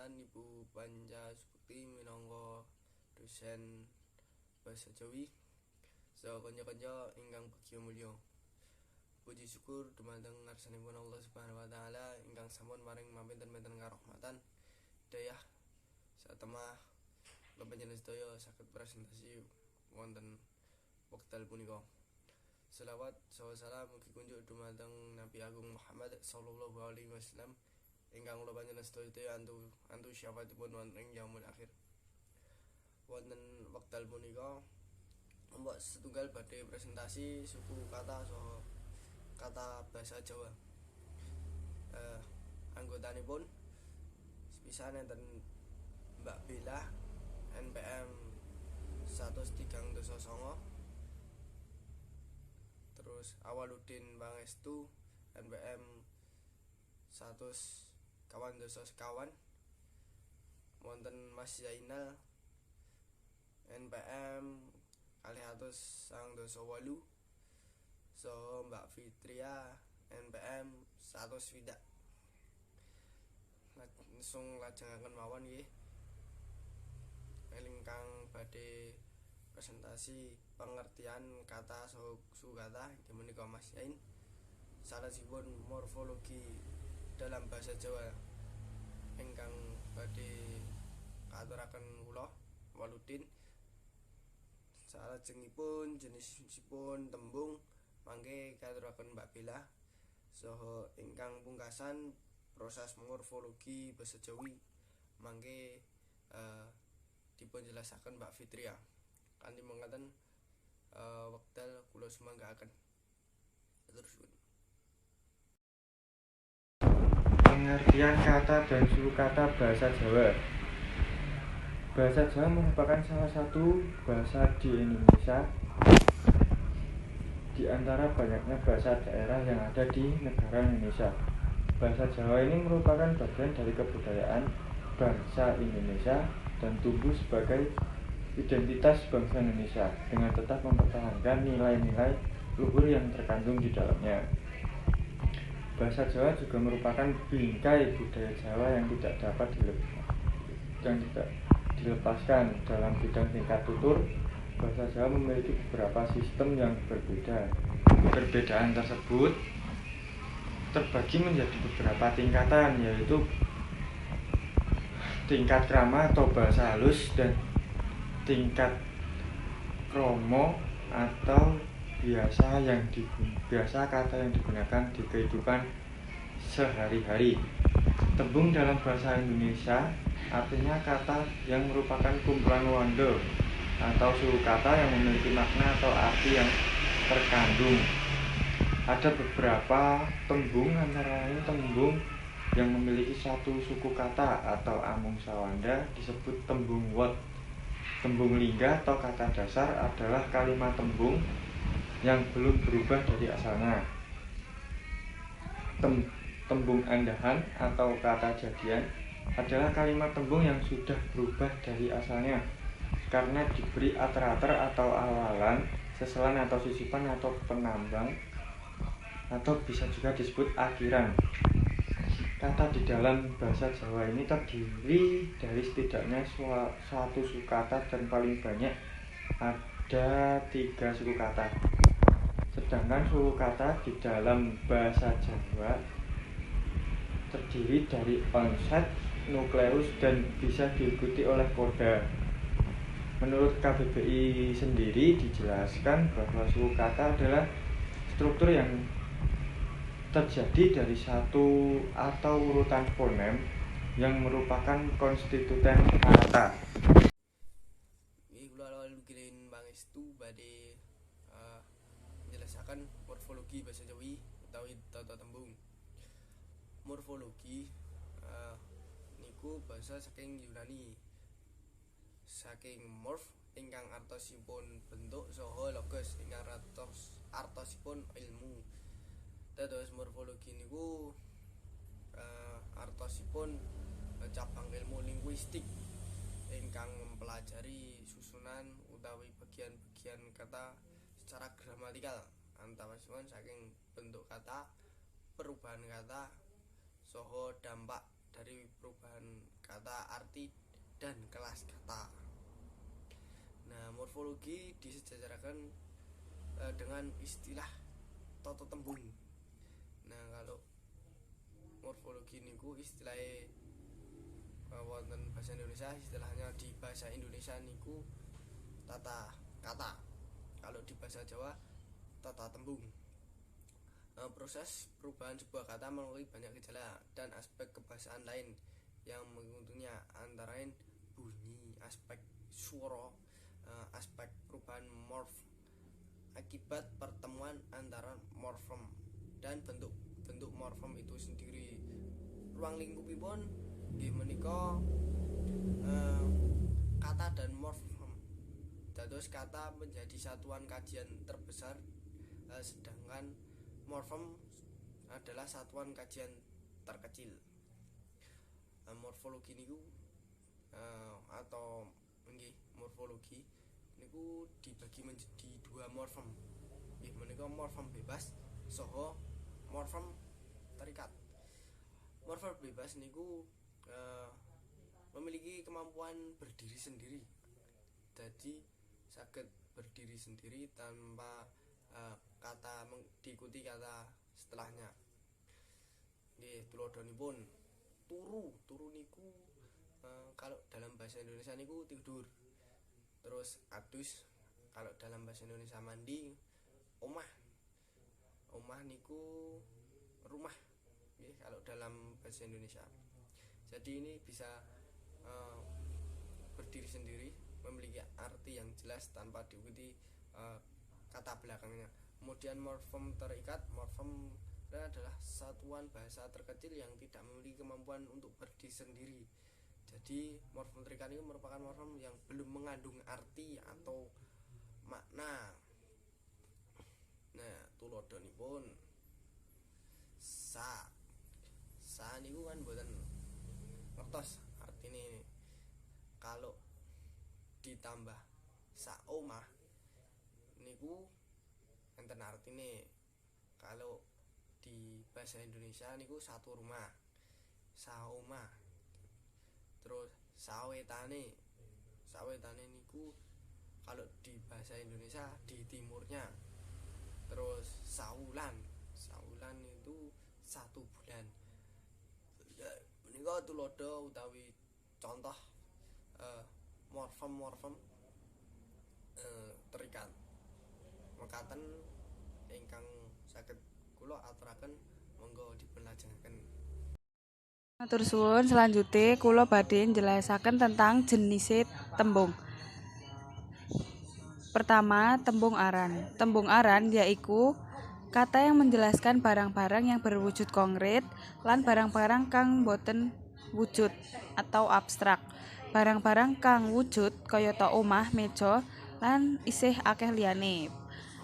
Perkenalkan Ibu Panja Sukti minangka dosen Basa Jawi. Kanca-kanca ingkang bagya mulya. Puji syukur dumateng ngarsanipun Allah Subhanahu wa taala ingkang sampun maring mampinten-pinten karahmatan hidayah satemah panjenengan sedaya saged presentasi wonten wekdal punika. Selawat saha salam mugi kunjuk dumateng Nabi Agung Muhammad sallallahu alaihi wasallam ingkang kula panjenengan sedaya antu syafaatipun wonten ing yaumul akhir. Wonten wekdal punika mbok setunggal badhe presentasi suku kata saha kata basa Jawa. Anggotanipun sepisan enten Mbak Bella NPM 103.9, terus Awaludin Pangestu NPM 100.sekawan, wonten Mas Zainal NPM 208, saha Mbak Fitria NPM 100. Langsung lajengaken mawon nggih. Ingkang badhe presentasi pengertian kata suku kata inggih menika Mas Yain. Salajengipun morfologi dalam bahasa Jawa ingkang badhe katuraken kula Waludin. Salajengipun jenisipun tembung mangke katuraken Mbak Bella, saha ingkang pungkasan proses morfologi basa Jawi mangke dipun jelasaken Mbak Fitria. Kanthi mangkaten wekdal kula sumanggaaken. Terusipun. Pengertian kata dan suku kata bahasa Jawa. Bahasa Jawa merupakan salah satu bahasa di Indonesia di antara banyaknya bahasa daerah yang ada di negara Indonesia. Bahasa Jawa ini merupakan bagian dari kebudayaan bangsa Indonesia dan tumbuh sebagai identitas bangsa Indonesia dengan tetap mempertahankan nilai-nilai luhur yang terkandung di dalamnya. Bahasa Jawa juga merupakan bingkai budaya Jawa yang tidak dapat dilepaskan. Dalam bidang tingkat tutur, bahasa Jawa memiliki beberapa sistem yang berbeda. Perbedaan tersebut terbagi menjadi beberapa tingkatan, yaitu tingkat krama atau bahasa halus dan tingkat kromo atau biasa kata yang digunakan di kehidupan sehari-hari. Tembung dalam bahasa Indonesia artinya kata yang merupakan kumpulan wanda atau suku kata yang memiliki makna atau arti yang terkandung. Ada beberapa tembung, antara lain tembung yang memiliki satu suku kata atau amung sawanda disebut tembung wot. Tembung lingga atau kata dasar adalah kalimat tembung yang belum berubah dari asalnya. Tembung andahan atau kata jadian adalah kalimat tembung yang sudah berubah dari asalnya karena diberi ater-ater atau awalan, seselan atau sisipan atau penambang, atau bisa juga disebut akhiran. Kata di dalam bahasa Jawa ini terdiri dari setidaknya suatu suku kata dan paling banyak ada 3 suku kata. Sedangkan suku kata di dalam bahasa Jawa terdiri dari onset, nukleus, dan bisa diikuti oleh koda. Menurut KBBI sendiri dijelaskan bahwa suku kata adalah struktur yang terjadi dari satu atau urutan fonem yang merupakan konstituen kata. Awaludin Pangestu badhe menjelaskan morfologi basa Jawi utawi tata tembung. Morfologi niku basa saking Yunani, saking morf ingkang artosipun bentuk saha logos ingkang artosipun ilmu. Dados morfologi niku artosipun cabang ilmu linguistik ingkang mempelajari susunan utawi bagian-bagian kata secara gramatikal, antawisipun saking bentuk kata, perubahan kata, saha dampak dari perubahan kata arti dan kelas kata. Nah, morfologi disejajarkan dengan istilah toto tembung. Nah, kalau morfologi niku istilahnya wonten bahasa Indonesia, istilahnya di bahasa Indonesia niku tata kata. Kalau di bahasa Jawa tata tembung. Proses perubahan sebuah kata melalui banyak gejala dan aspek kebahasaan lain yang mengikutinya, antara lain bunyi, aspek suara, aspek perubahan morf akibat pertemuan antara morfem dan bentuk morfem itu sendiri. Ruang lingkupipun nggih menika kata dan morfem. Dados kata menjadi satuan kajian terbesar, sedangkan morfem adalah satuan kajian terkecil. Morfologi niku atau nggih morfologi niku dibagi menjadi dua morfem. Nggih menika morfem bebas saha morfem terikat. Morfem bebas niku memiliki kemampuan berdiri sendiri. Jadi saged berdiri sendiri tanpa kata diikuti kata setelahnya. Nggih, tuladhanipun turu niku kalau dalam bahasa Indonesia niku tidur. Terus adus kalau dalam bahasa Indonesia mandi. Omah niku rumah, nggih, kalau dalam bahasa Indonesia. Jadi ini bisa berdiri sendiri, memiliki arti yang jelas tanpa diikuti kata belakangnya. Kemudian morfem terikat. Morfem adalah satuan bahasa terkecil yang tidak memiliki kemampuan untuk berdiri sendiri. Jadi morfem terikat ini merupakan morfem yang belum mengandung arti atau makna. Nah, tuladhanipun sa niku kan mboten ngertos artine. Kalau ditambah sa omah niku enten artine. Kalau di bahasa Indonesia niku satu rumah, saoma. Terus sawetane niku kalau di bahasa Indonesia di timurnya. Terus saulan itu 1 bulan. Menika tulodo utawi contoh morfem terikat. Mekaten ingkang saged kula aturaken, monggo dipunlajengaken. Matur suwun, selanjutnya kula badhe njelasaken tentang jenis tembung. Pertama, tembung aran. Tembung aran yaiku kata yang menjelaskan barang-barang yang berwujud konkret lan barang-barang kang boten wujud atau abstrak. Barang-barang kang wujud kayata omah, meja lan isih akeh liyane.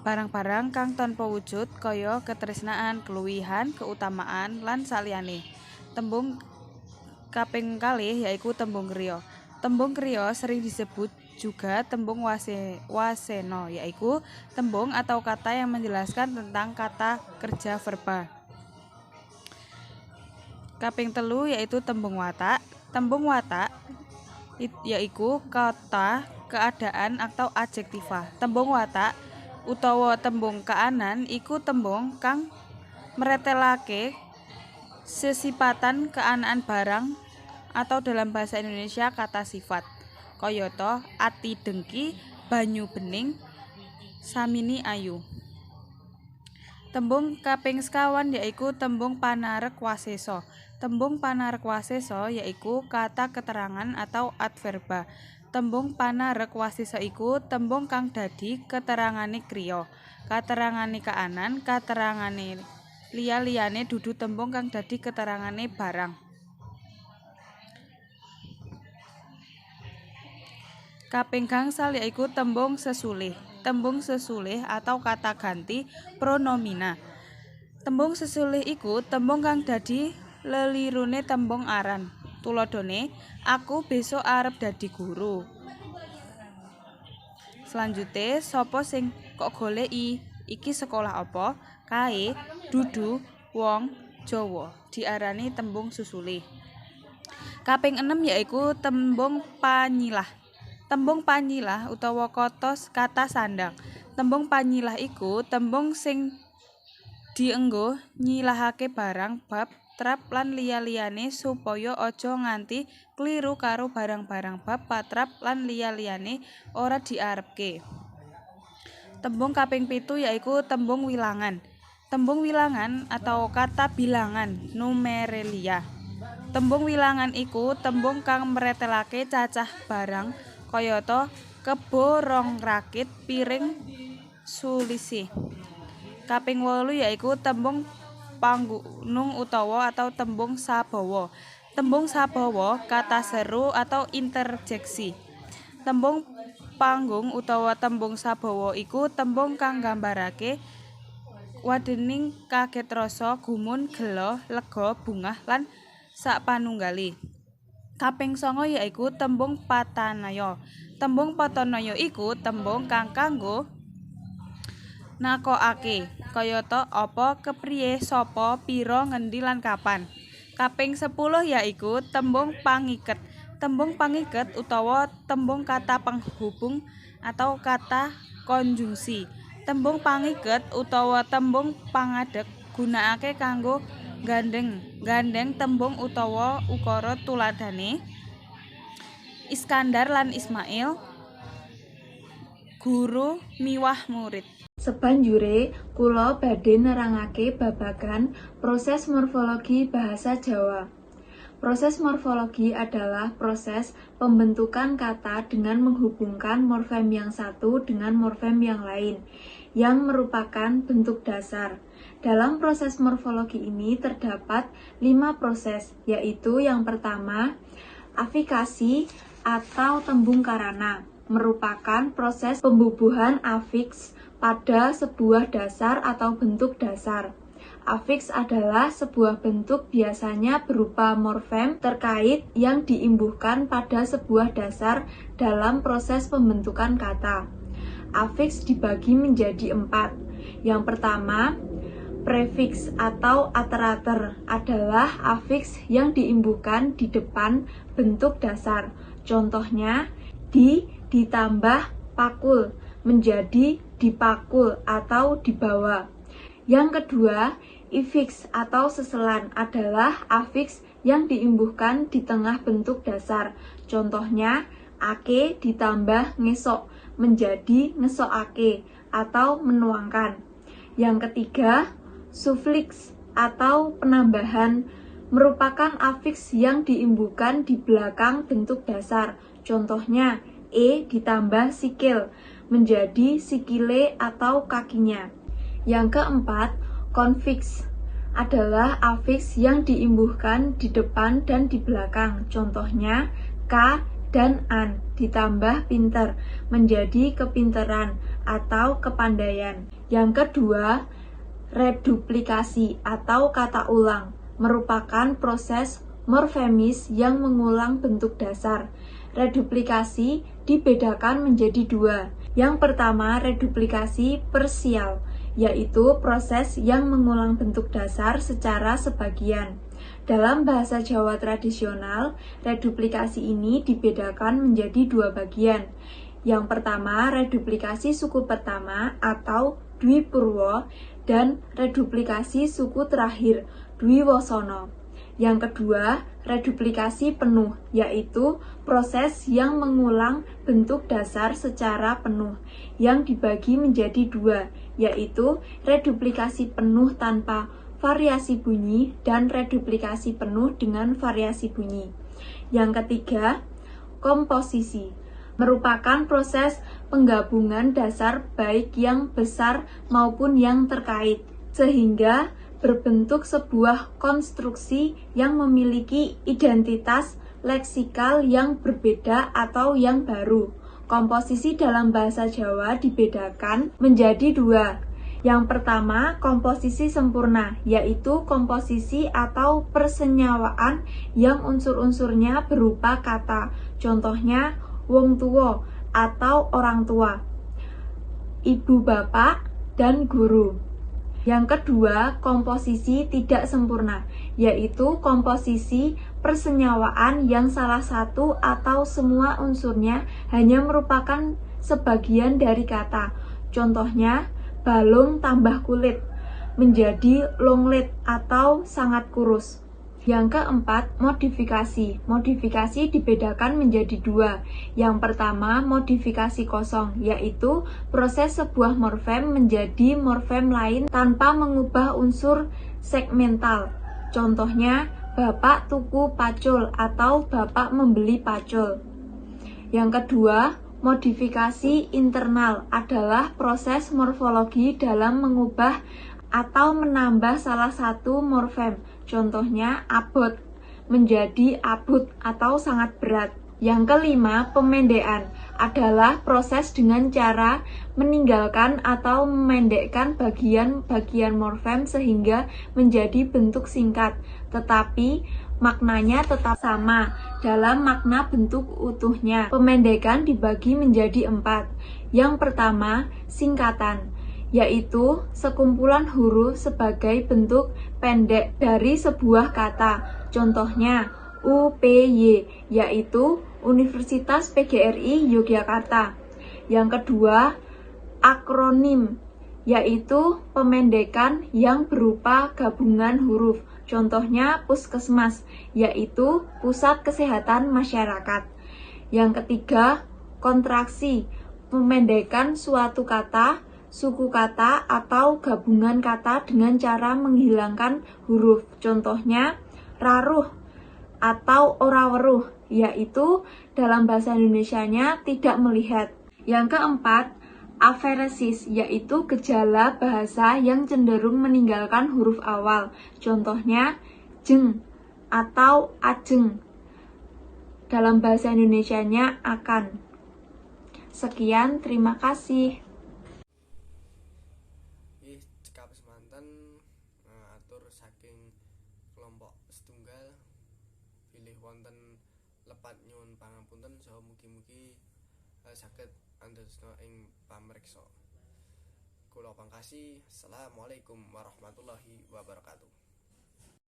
Barang-barang kang tanpa wujud kaya ketresnaan, keluwihan, keutamaan lan saliyane. Tembung kaping kalih yaiku tembung kriya. Tembung kriya sering disebut juga tembung wasena, yaiku tembung atau kata yang menjelaskan tentang kata kerja verba. Kaping telu yaitu tembung watak. Tembung watak yaiku kata, keadaan atau adjektiva. Tembung watak utawa tembung kaanan iku tembung kang mretelake sesipatan keanaan barang atau dalam bahasa Indonesia kata sifat. Kayata ati dengki, banyu bening, samini ayu. Tembung kaping sekawan yaiku tembung panarek wasesa. Tembung panarek wasesa yaiku kata keterangan atau adverba. Tembung panarek wasesa iku tembung kang dadi keterangane kriya, katerangane kaanan, katerangane liya-liyane dudu tembung kang dadi keterangane barang. Kaping gangsal yaiku tembung sesulih. Tembung sesulih atau kata ganti pronomina. Tembung sesulih iku tembung kang dadi lelirune tembung aran. Tuladhane, aku besok arep dadi guru. Selanjutnya, sapa sing kok goleki? Iki sekolah apa? Kae, dudu, wong, Jawa. Diarani tembung sesulih. Kaping 6 yaiku tembung panyilah. Tembung panyilah utawa kata sandang. Tembung panyilah iku tembung sing dienggo nyilahake barang, bab, trap lan liya-liyane supaya aja nganti kliru karo barang-barang bab, patrap lan liya-liyane ora diarepke. Tembung kaping 7 yaiku tembung wilangan. Tembung wilangan atau kata bilangan, numerelia. Tembung wilangan iku tembung kang mretelake cacah barang kayata kebo, rong rakit, piring, sulisih. Kaping 8 yaiku tembung panggunung utawa atau tembung sabawa. Tembung sabawa kata seru atau interjeksi. Tembung panggung utawa tembung sabawa iku tembung kang nggambarake wadening kaget rasa, gumun, gelo, lega, bungah lan sapanunggali. Kaping 9 yaiku tembung patanaya. Tembung patanaya iku tembung kang kanggo nakokake kayata apa, kepriye, sapa, pira, ngendi lan kapan. Kaping 10 yaiku tembung pangiket. Tembung pangiket utawa tembung kata penghubung atau kata konjungsi. Tembung pangiket utawa tembung pangadeg gunakake kanggo gandeng tembung utawa ukara tuladhane Iskandar lan Ismail, guru miwah murid. Sebanjure kula badhe nerangake babagan proses morfologi bahasa Jawa. Proses morfologi adalah proses pembentukan kata dengan menghubungkan morfem yang satu dengan morfem yang lain, yang merupakan bentuk dasar. Dalam proses morfologi ini terdapat 5 proses, yaitu yang pertama, afikasi atau tembung karana, merupakan proses pembubuhan afiks pada sebuah dasar atau bentuk dasar. Afiks adalah sebuah bentuk biasanya berupa morfem terkait yang diimbuhkan pada sebuah dasar dalam proses pembentukan kata. Afiks dibagi menjadi 4. Yang pertama, prefiks atau aterator adalah afiks yang diimbuhkan di depan bentuk dasar. Contohnya, ditambah pakul menjadi dipakul atau dibawa. Yang kedua, ifiks atau seselan adalah afiks yang diimbuhkan di tengah bentuk dasar. Contohnya, ake ditambah ngesok menjadi ngesokake atau menuangkan. Yang ketiga, sufliks atau penambahan merupakan afiks yang diimbuhkan di belakang bentuk dasar. Contohnya, ditambah sikil menjadi sikile atau kakinya. Yang keempat, konfiks adalah afiks yang diimbuhkan di depan dan di belakang. Contohnya, k dan an ditambah pinter menjadi kepinteran atau kepandaian. Yang kedua, reduplikasi atau kata ulang merupakan proses morfemis yang mengulang bentuk dasar. Reduplikasi dibedakan menjadi 2. Yang pertama, reduplikasi parsial, yaitu proses yang mengulang bentuk dasar secara sebagian. Dalam bahasa Jawa tradisional, reduplikasi ini dibedakan menjadi 2 bagian. Yang pertama, reduplikasi suku pertama atau Dwipurwa dan reduplikasi suku terakhir Dwiwosono. Yang kedua, reduplikasi penuh, yaitu proses yang mengulang bentuk dasar secara penuh, yang dibagi menjadi 2, yaitu reduplikasi penuh tanpa variasi bunyi dan reduplikasi penuh dengan variasi bunyi. Yang ketiga, komposisi merupakan proses penggabungan dasar baik yang besar maupun yang terkait, sehingga berbentuk sebuah konstruksi yang memiliki identitas leksikal yang berbeda atau yang baru. Komposisi dalam bahasa Jawa dibedakan menjadi 2. Yang pertama, komposisi sempurna, yaitu komposisi atau persenyawaan yang unsur-unsurnya berupa kata. Contohnya, wong tuwa atau orang tua, ibu bapak, dan guru. Yang kedua, komposisi tidak sempurna, yaitu komposisi persenyawaan yang salah satu atau semua unsurnya hanya merupakan sebagian dari kata. Contohnya, balung tambah kulit menjadi longlet atau sangat kurus. Yang keempat, modifikasi. Modifikasi dibedakan menjadi dua. Yang pertama, modifikasi kosong, yaitu proses sebuah morfem menjadi morfem lain tanpa mengubah unsur segmental. Contohnya, bapak tuku pacul atau bapak membeli pacul. Yang kedua, modifikasi internal adalah proses morfologi dalam mengubah atau menambah salah satu morfem. Contohnya, abot menjadi abut atau sangat berat. Yang kelima, pemendekan adalah proses dengan cara meninggalkan atau memendekkan bagian-bagian morfem sehingga menjadi bentuk singkat, tetapi maknanya tetap sama dalam makna bentuk utuhnya. Pemendekan dibagi menjadi 4. Yang pertama, singkatan, yaitu sekumpulan huruf sebagai bentuk pendek dari sebuah kata. Contohnya, UPY, yaitu Universitas PGRI Yogyakarta. Yang kedua, akronim, yaitu pemendekan yang berupa gabungan huruf. Contohnya, Puskesmas, yaitu Pusat Kesehatan Masyarakat. Yang ketiga, kontraksi, pemendekan suatu kata, suku kata, atau gabungan kata dengan cara menghilangkan huruf. Contohnya, raruh atau oraweruh, yaitu dalam bahasa Indonesianya tidak melihat. Yang keempat, aferesis, yaitu gejala bahasa yang cenderung meninggalkan huruf awal. Contohnya, jeng atau ajeng. Dalam bahasa Indonesianya akan. Sekian, terima kasih. Cekap semanten atur saking kelompok setunggal pilih wonten lepat nyuwun pangapunten saha mugi-mugi saged andhasna ing pamreksa. Kula pangkasi. Assalamualaikum warahmatullahi wabarakatuh.